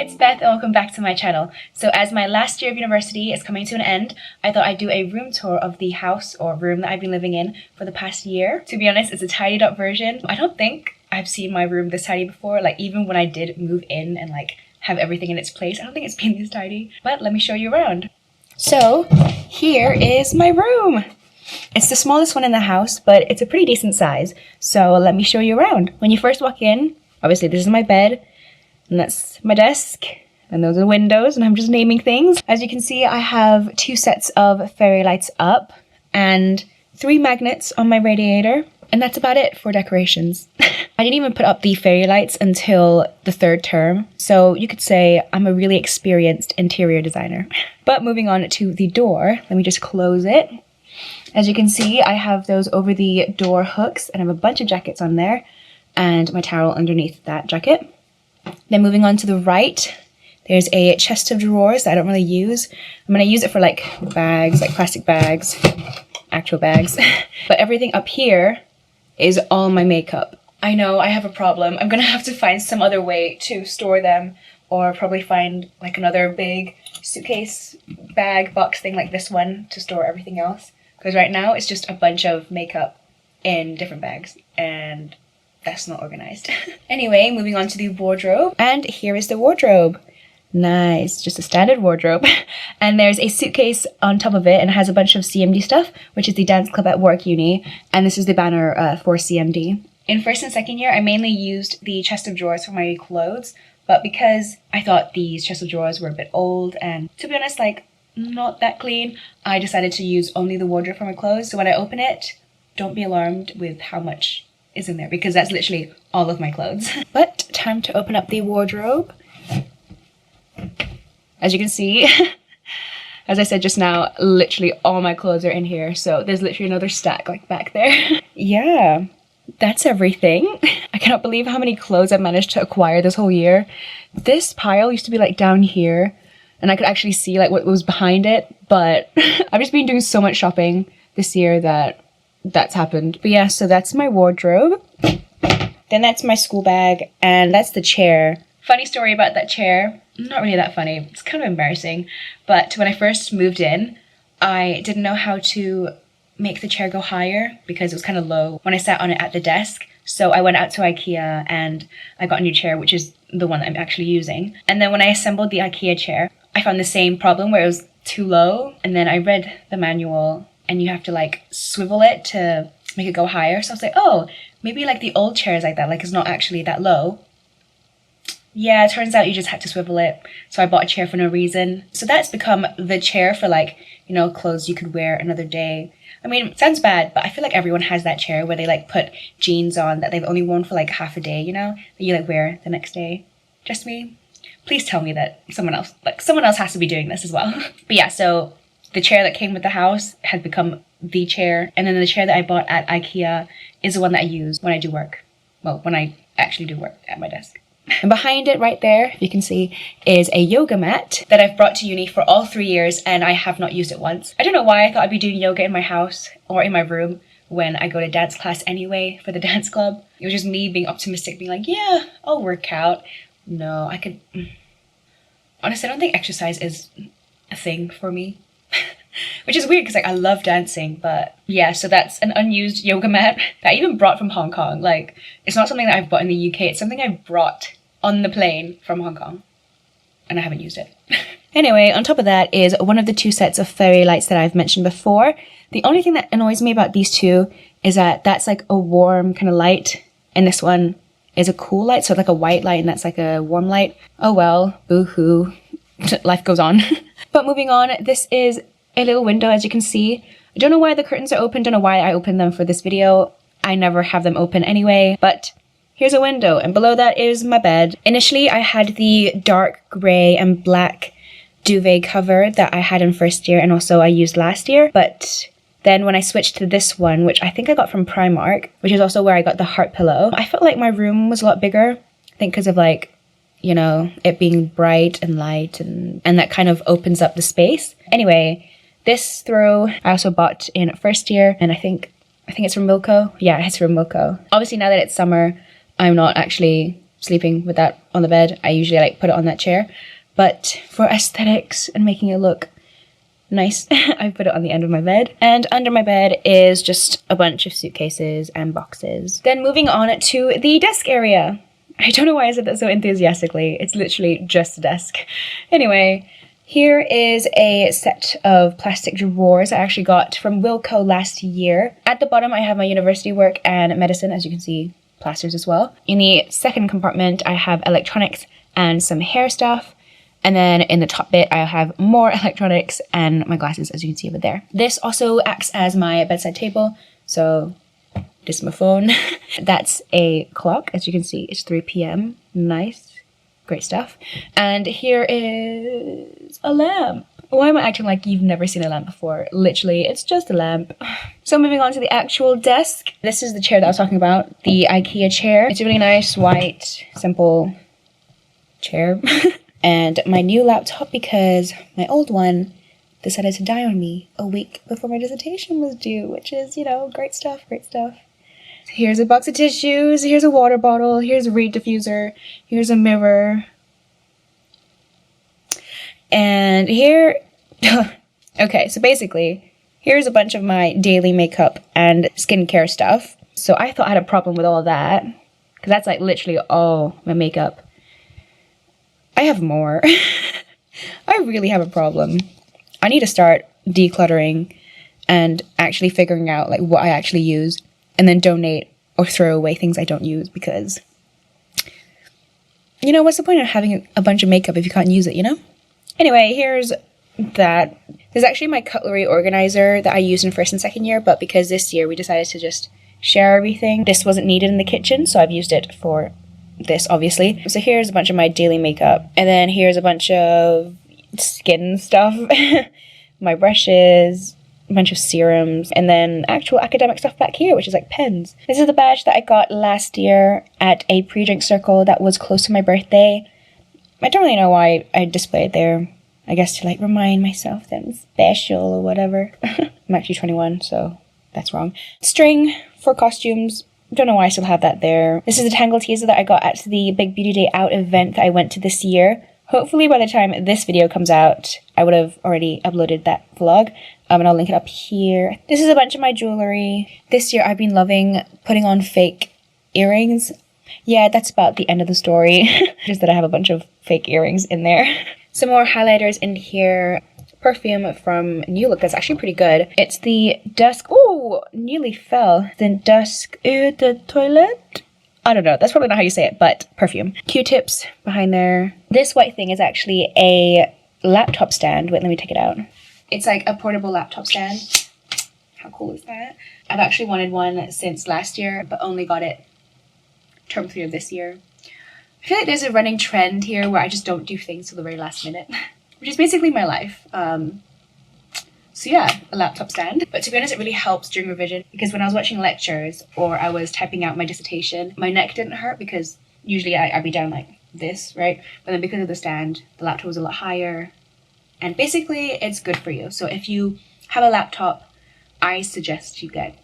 it's Beth and welcome back to my channel. So as my last year of university is coming to an end, I thought I'd do a room tour of the house or room that I've been living in for the past year. To be honest, it's a tidied up version. I don't think I've seen my room this tidy before, like even when I did move in and like have everything in its place. I don't think it's been this tidy, but let me show you around. So here is my room. It's the smallest one in the house, but it's a pretty decent size. So let me show you around. When you first walk in, obviously this is my bed. And that's my desk, and those are the windows, and I'm just naming things. As you can see, I have 2 sets of fairy lights up and 3 magnets on my radiator, and that's about it for decorations. I didn't even put up the fairy lights until the 3rd term, so you could say I'm a really experienced interior designer. But moving on to the door, let me just close it. As you can see, I have those over the door hooks, and I have a bunch of jackets on there, and my towel underneath that jacket. Then moving on to the right, there's a chest of drawers that I don't really use. I'm going to use it for like bags, like plastic bags, actual bags. But everything up here is all my makeup. I know I have a problem. I'm going to have to find some other way to store them, or probably find like another big suitcase bag box thing like this one to store everything else. Because right now it's just a bunch of makeup in different bags, and that's not organized. Anyway, moving on to the wardrobe. And here is the wardrobe. Nice, just a standard wardrobe. And there's a suitcase on top of it, and it has a bunch of CMD stuff, which is the dance club at Warwick Uni. And this is the banner for CMD. In 1st and 2nd year, I mainly used the chest of drawers for my clothes. But because I thought these chest of drawers were a bit old and, to be honest, like not that clean, I decided to use only the wardrobe for my clothes. So when I open it, don't be alarmed with how much is in there, because that's literally all of my clothes. But time to open up the wardrobe. As you can see, as I said just now, literally all my clothes are in here. So there's literally another stack like back there. Yeah, that's everything. I cannot believe how many clothes I've managed to acquire this whole year. This pile used to be like down here, and I could actually see like what was behind it. But I've just been doing so much shopping this year that's happened. But yeah, so that's my wardrobe. Then that's my school bag, and that's the chair. Funny story about that chair. Not really that funny. It's kind of embarrassing. But when I first moved in, I didn't know how to make the chair go higher because it was kind of low when I sat on it at the desk. So I went out to IKEA and I got a new chair, which is the one that I'm actually using. And then when I assembled the IKEA chair, I found the same problem where it was too low. And then I read the manual, and you have to like swivel it to make it go higher. So I was like, oh, maybe like the old chair is like that, like it's not actually that low. Yeah, it turns out you just had to swivel it. So I bought a chair for no reason. So that's become the chair for like, you know, clothes you could wear another day. I mean, it sounds bad, but I feel like everyone has that chair where they like put jeans on that they've only worn for like half a day, you know, that you like wear the next day. Just me? Please tell me that someone else has to be doing this as well. But yeah, so the chair that came with the house has become the chair. And then the chair that I bought at IKEA is the one that I use when I do work. Well, when I actually do work at my desk. And behind it right there, if you can see, is a yoga mat that I've brought to uni for all 3 years, and I have not used it once. I don't know why I thought I'd be doing yoga in my house or in my room when I go to dance class anyway for the dance club. It was just me being optimistic, being like, yeah, I'll work out. No, I could... Honestly, I don't think exercise is a thing for me. Which is weird because like I love dancing, but yeah, so that's an unused yoga mat that I even brought from Hong Kong. Like, it's not something that I've bought in the UK, it's something I brought on the plane from Hong Kong, and I haven't used it. Anyway, on top of that is one of the 2 sets of fairy lights that I've mentioned before. The only thing that annoys me about these 2 is that that's like a warm kind of light, and this one is a cool light, so like a white light, and that's like a warm light. Oh well, boo-hoo. Life goes on. But moving on, this is a little window, as you can see. I don't know why the curtains are open, don't know why I opened them for this video. I never have them open anyway, but here's a window, and below that is my bed. Initially, I had the dark grey and black duvet cover that I had in 1st year, and also I used last year, but then when I switched to this one, which I think I got from Primark, which is also where I got the heart pillow, I felt like my room was a lot bigger. I think because of like, you know, it being bright and light, and that kind of opens up the space. Anyway, this throw I also bought in 1st year, and I think it's from Milko. Yeah, it's from Milko. Obviously now that it's summer, I'm not actually sleeping with that on the bed. I usually like put it on that chair. But for aesthetics and making it look nice, I put it on the end of my bed. And under my bed is just a bunch of suitcases and boxes. Then moving on to the desk area. I don't know why I said that so enthusiastically. It's literally just a desk. Anyway, here is a set of plastic drawers I actually got from Wilco last year. At the bottom, I have my university work and medicine, as you can see, plasters as well. In the second compartment, I have electronics and some hair stuff. And then in the top bit, I have more electronics and my glasses, as you can see over there. This also acts as my bedside table. So this is my phone. That's a clock, as you can see, it's 3 p.m. Nice, great stuff. And here is a lamp. Why am I acting like you've never seen a lamp before? Literally, it's just a lamp. So moving on to the actual desk. This is the chair that I was talking about, the IKEA chair. It's a really nice, white, simple chair. And my new laptop, because my old one decided to die on me a week before my dissertation was due, which is, you know, great stuff, great stuff. Here's a box of tissues, here's a water bottle, here's a reed diffuser, here's a mirror. And here, okay, so basically, here's a bunch of my daily makeup and skincare stuff. So I thought I had a problem with all that, because that's like literally all my makeup. I have more. I really have a problem. I need to start decluttering and actually figuring out like what I actually use and then donate or throw away things I don't use, because, you know, what's the point of having a bunch of makeup if you can't use it, you know? Anyway, here's that. There's actually my Cutlery Organizer that I used in first and second year, but because this year we decided to just share everything, this wasn't needed in the kitchen, so I've used it for this, obviously. So here's a bunch of my daily makeup, and then here's a bunch of skin stuff, my brushes, a bunch of serums, and then actual academic stuff back here, which is like pens. This is the badge that I got last year at a pre-drink circle that was close to my birthday. I don't really know why I display it there. I guess to like remind myself that I'm special or whatever. I'm actually 21, so that's wrong. String for costumes. Don't know why I still have that there. This is the Tangle teaser that I got at the Big Beauty Day Out event that I went to this year. Hopefully by the time this video comes out, I would have already uploaded that vlog. And I'll link it up here. This is a bunch of my jewelry. This year I've been loving putting on fake earrings. Yeah, that's about the end of the story. Just that I have a bunch of fake earrings in there. Some more highlighters in here. Perfume from New Look that's actually pretty good. It's the Dusk. Oh, nearly fell. The Dusk Eau de Toilette. I don't know. That's probably not how you say it, but perfume. Q-tips behind there. This white thing is actually a laptop stand. Wait, let me take it out. It's like a portable laptop stand. How cool is that? I've actually wanted one since last year, but only got it term 3 of this year. I feel like there's a running trend here where I just don't do things till the very last minute. Which is basically my life. So yeah, a laptop stand. But to be honest, it really helps during revision, because when I was watching lectures or I was typing out my dissertation, my neck didn't hurt, because usually I'd be down like this, right? But then because of the stand, the laptop was a lot higher. And basically, it's good for you. So if you have a laptop, I suggest you get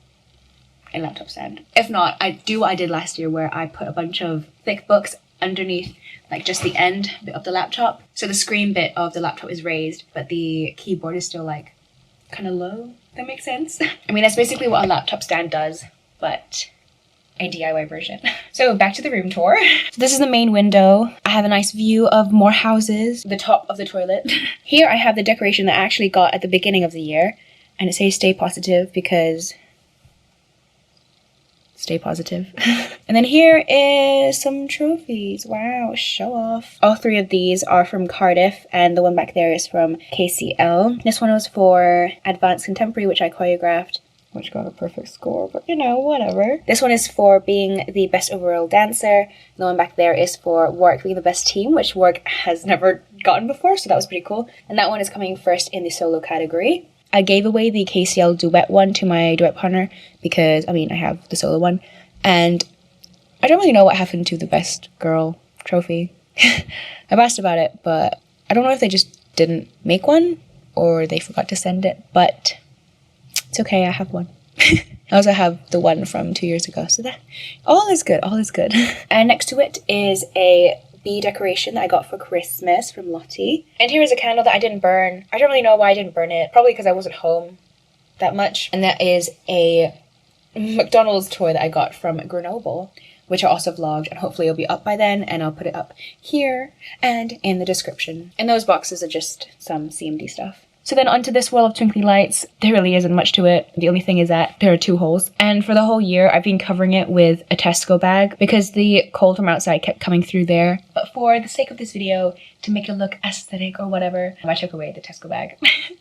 a laptop stand. If not, I do what I did last year, where I put a bunch of thick books underneath like just the end bit of the laptop. So the screen bit of the laptop is raised, but the keyboard is still like kind of low. That makes sense. I mean, that's basically what a laptop stand does, but a DIY version. So back to the room tour. So this is the main window. I have a nice view of more houses, the top of the toilet. Here I have the decoration that I actually got at the beginning of the year, and it says stay positive, because stay positive. And then here is some trophies. Wow, show off. All 3 of these are from Cardiff, and the one back there is from KCL. This one was for Advanced Contemporary, which I choreographed, which got a perfect score, but you know, whatever. This one is for being the best overall dancer. The one back there is for Warwick being the best team, which Warwick has never gotten before, so that was pretty cool. And that one is coming first in the solo category. I gave away the KCL duet one to my duet partner because, I mean, I have the solo one. And I don't really know what happened to the best girl trophy. I've asked about it, but I don't know if they just didn't make one or they forgot to send it. But it's okay, I have one. I also have the one from 2 years ago, so that all is good, all is good. And next to it is a bee decoration that I got for Christmas from Lottie. And here is a candle that I didn't burn. I don't really know why I didn't burn it. Probably because I wasn't home that much. And that is a McDonald's toy that I got from Grenoble, which I also vlogged, and hopefully it'll be up by then, and I'll put it up here and in the description. And those boxes are just some CMD stuff. So then onto this wall of twinkly lights. There really isn't much to it. The only thing is that there are 2 holes. And for the whole year, I've been covering it with a Tesco bag because the cold from outside kept coming through there. But for the sake of this video, to make it look aesthetic or whatever, I took away the Tesco bag.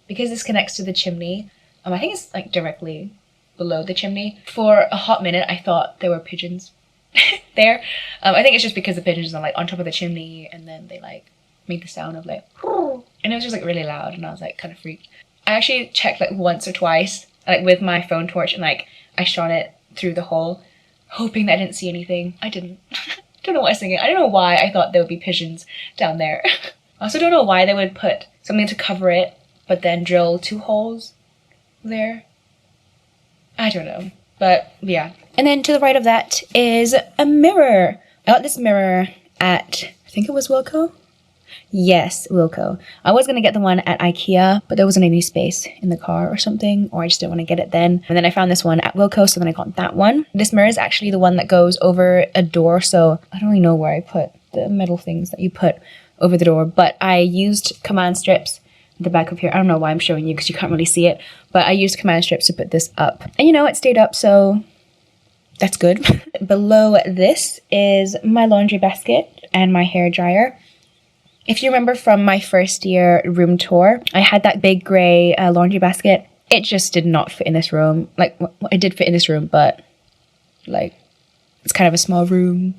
Because this connects to the chimney, I think it's like directly below the chimney. For a hot minute, I thought there were pigeons there. I think it's just because the pigeons are like on top of the chimney, and then they like make the sound of like, and it was just like really loud, and I was like kind of freaked. I actually checked like once or twice, like with my phone torch, and like I shone it through the hole, hoping that I didn't see anything. I didn't. Don't know what I was thinking. I don't know why I thought there would be pigeons down there. I also don't know why they would put something to cover it, but then drill 2 holes there. I don't know, but yeah. And then to the right of that is a mirror. I got this mirror at, I think it was Wilko? Yes, Wilko. I was going to get the one at IKEA, but there wasn't any space in the car or something, or I just didn't want to get it then. And then I found this one at Wilko, so then I got that one. This mirror is actually the one that goes over a door, so I don't really know where I put the metal things that you put over the door, but I used command strips at the back of here. I don't know why I'm showing you because you can't really see it, but I used command strips to put this up. And you know, it stayed up, so that's good. Below this is my laundry basket and my hair dryer. If you remember from my first year room tour, I had that big grey laundry basket. It just did not fit in this room. Like, it did fit in this room, but like, it's kind of a small room.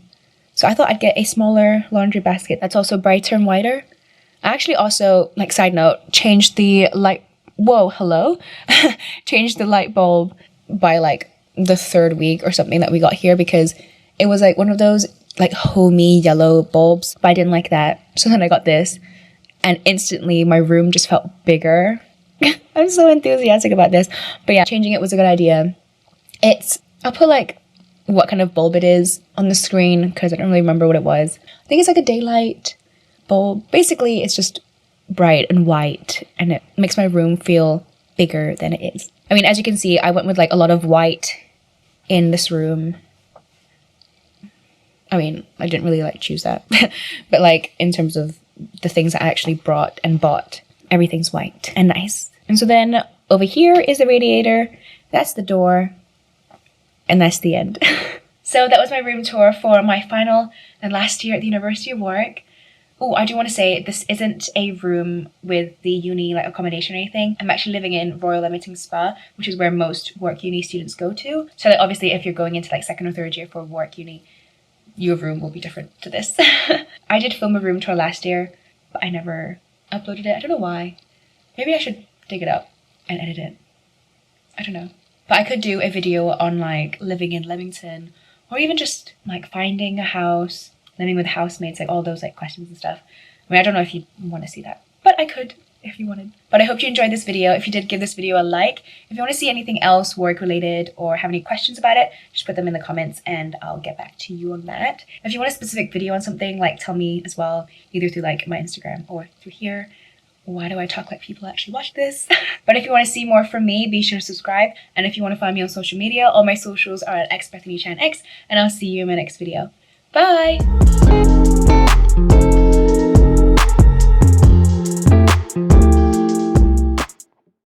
So I thought I'd get a smaller laundry basket that's also brighter and wider. I actually also, like, side note, changed the light, whoa, hello? Changed the light bulb by like the 3rd week or something that we got here, because it was like one of those like homey yellow bulbs, but I didn't like that. So then I got this, and instantly my room just felt bigger. I'm so enthusiastic about this. But yeah, changing it was a good idea. I'll put like what kind of bulb it is on the screen because I don't really remember what it was. I think it's like a daylight bulb. Basically, it's just bright and white, and it makes my room feel bigger than it is. I mean, as you can see, I went with like a lot of white in this room. I mean, I didn't really like choose that, but like in terms of the things I actually brought and bought, everything's white and nice. And so then over here is the radiator, that's the door, and that's the end. So that was my room tour for my final and last year at the University of Warwick. Oh, I do want to say this isn't a room with the uni like accommodation or anything. I'm actually living in Royal Leamington Spa, which is where most Warwick Uni students go to. So like, obviously if you're going into like 2nd or 3rd year for Warwick Uni, your room will be different to this. I did film a room tour last year, but I never uploaded it. I don't know why. Maybe I should dig it up and edit it. I don't know. But I could do a video on like living in Leamington, or even just like finding a house, living with housemates, like all those like questions and stuff. I mean, I don't know if you want to see that, but I could if you wanted. But I hope you enjoyed this video. If you did, give this video a like. If you want to see anything else work related or have any questions about it, just put them in the comments and I'll get back to you on that. If you want a specific video on something, like tell me as well, either through like my Instagram or through here. Why do I talk like people actually watch this? But if you want to see more from me, be sure to subscribe. And if you want to find me on social media, all my socials are at xbethanychanx, and I'll see you in my next video. Bye!